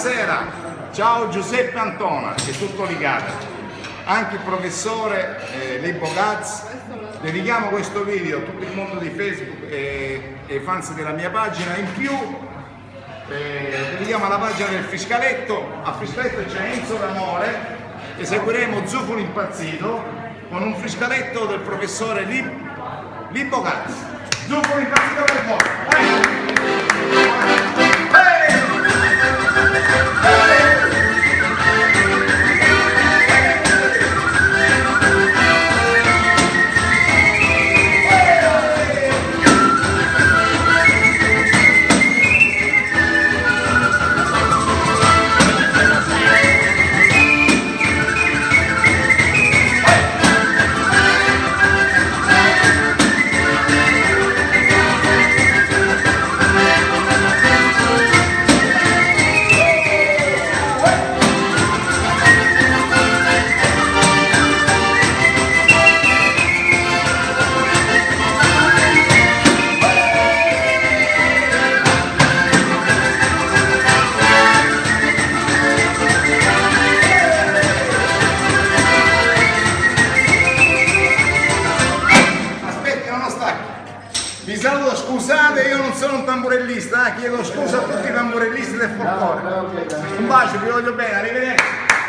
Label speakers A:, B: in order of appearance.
A: Buonasera, ciao Giuseppe Antona, che è tutto legato, anche il professore Libbo Gaz. Dedichiamo questo video a tutto il mondo di Facebook e ai fans della mia pagina. In più dedichiamo alla pagina del Fiscaletto. A Fiscaletto c'è Enzo D'Amore, eseguiremo Zufolo Impazzito con un Fiscaletto del professore Libbo Gaz. Zufolo Impazzito per voi! Vi saluto, scusate, io non sono un tamburellista, chiedo scusa a tutti i tamburellisti del folklore. Un bacio, vi voglio bene, arrivederci.